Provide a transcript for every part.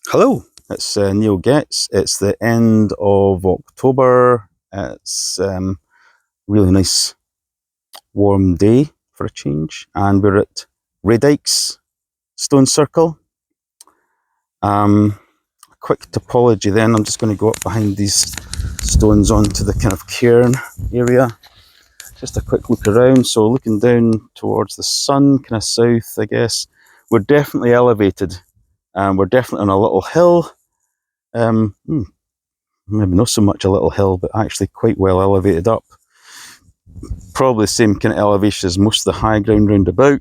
Hello, it's Neil Getz. It's the end of October. It's really nice warm day for a change, and we're at Raedykes Stone Circle. A quick topology then. I'm just going to go up behind these stones onto the kind of cairn area. Just a quick look around. So looking down towards the sun, kind of south, I guess. We're definitely elevated. We're definitely on a little hill. Maybe not so much a little hill, but actually quite well elevated up. Probably the same kind of elevation as most of the high ground round about.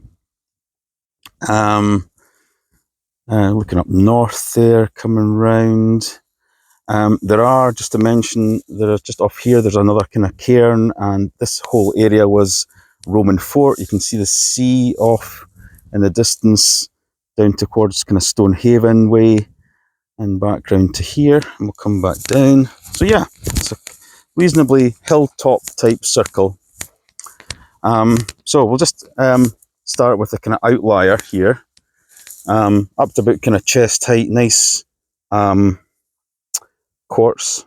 Looking up north there, coming round. There are, just to mention, there are just off here, there's another kind of cairn, and this whole area was Roman fort. You can see the sea off in the distance, down towards kind of Stonehaven way, and back round to here, and we'll come back down. So yeah, it's a reasonably hilltop type circle. So we'll just start with a kind of outlier here, up to about kind of chest height, nice quartz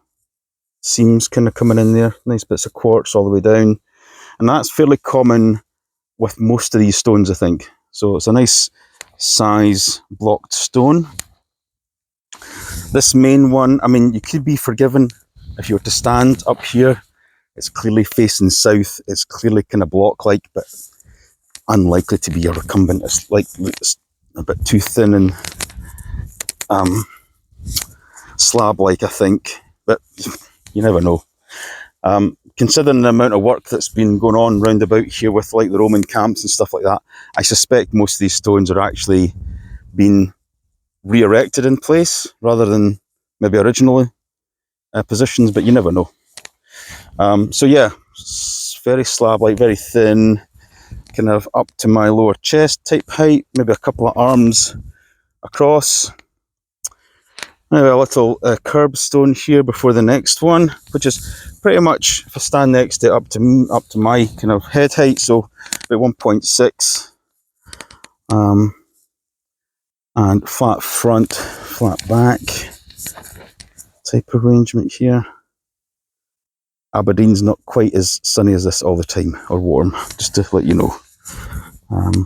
seams kind of coming in there, nice bits of quartz all the way down, and that's fairly common with most of these stones, I think. So it's a nice size blocked stone. This main one, I mean, you could be forgiven if you were to stand up here. It's clearly facing south. It's clearly kind of block-like, but unlikely to be a recumbent. It's like it's a bit too thin and slab-like, I think. But you never know. Considering the amount of work that's been going on round about here with like the Roman camps and stuff like that, I suspect most of these stones are actually being re-erected in place rather than maybe originally positions, but you never know. So yeah, very slab-like, very thin, kind of up to my lower chest type height, maybe a couple of arms across. Maybe a little curb stone here before the next one, which is pretty much, if I stand next to it, up to my kind of head height, so about 1.6. And flat front, flat back type arrangement here. Aberdeen's not quite as sunny as this all the time, or warm, just to let you know.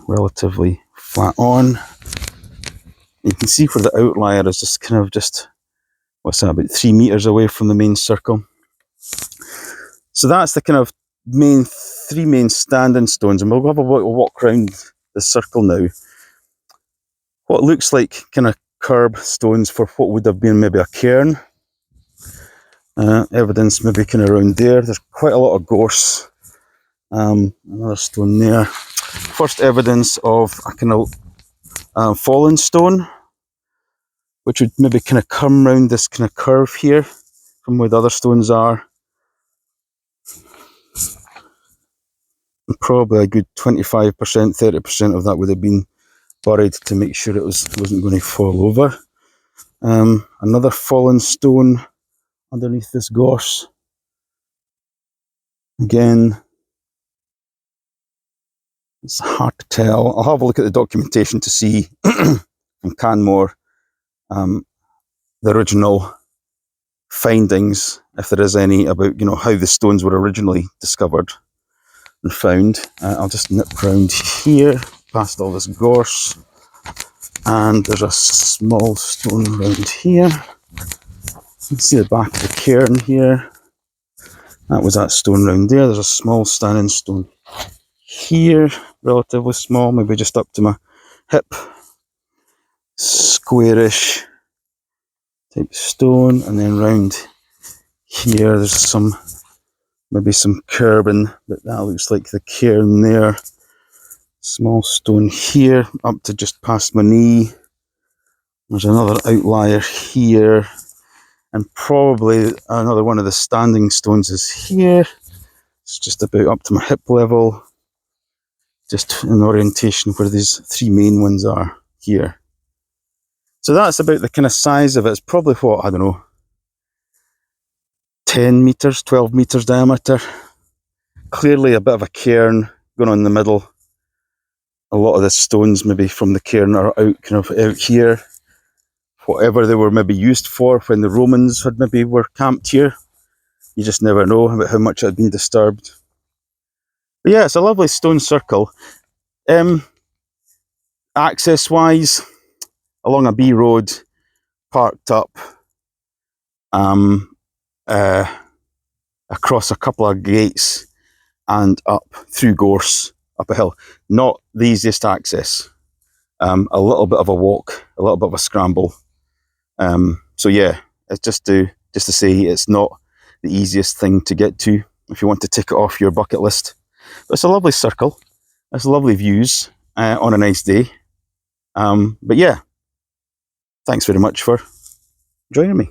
Relatively flat on. You can see where the outlier is just kind of what's that, about 3 meters away from the main circle. So that's the kind of three main standing stones, and we'll have a walk around the circle now. What looks like kind of curb stones for what would have been maybe a cairn. Evidence maybe kind of around there. There's quite a lot of gorse. Another stone there. First evidence of a kind of fallen stone, which would maybe kind of come round this kind of curve here from where the other stones are. And probably a good 25%, 30% of that would have been buried to make sure it wasn't going to fall over. Another fallen stone underneath this gorse. Again, it's hard to tell. I'll have a look at the documentation to see from Canmore the original findings, if there is any, about how the stones were originally discovered and found. I'll just nip round here, past all this gorse, and there's a small stone around here. You can see the back of the cairn here. That was that stone round there. There's a small standing stone here, relatively small, maybe just up to my hip. Squarish type stone, and then round here there's maybe some curbing, but that looks like the cairn there. Small stone here, up to just past my knee. There's another outlier here, and probably another one of the standing stones is here. It's just about up to my hip level, just in orientation where these three main ones are here. So that's about the kind of size of it. It's probably what, I don't know, 10 meters, 12 meters diameter. Clearly a bit of a cairn going on in the middle. A lot of the stones maybe from the cairn are out here whatever they were maybe used for when the Romans had maybe were camped here. You just never know about how much it had been disturbed. But yeah, it's a lovely stone circle. Access-wise, along a B road, parked up, across a couple of gates and up through gorse, up a hill. Not the easiest access. A little bit of a walk, a little bit of a scramble. So yeah, it's just to say it's not the easiest thing to get to if you want to tick it off your bucket list. But it's a lovely circle. It's lovely views on a nice day. But yeah, thanks very much for joining me.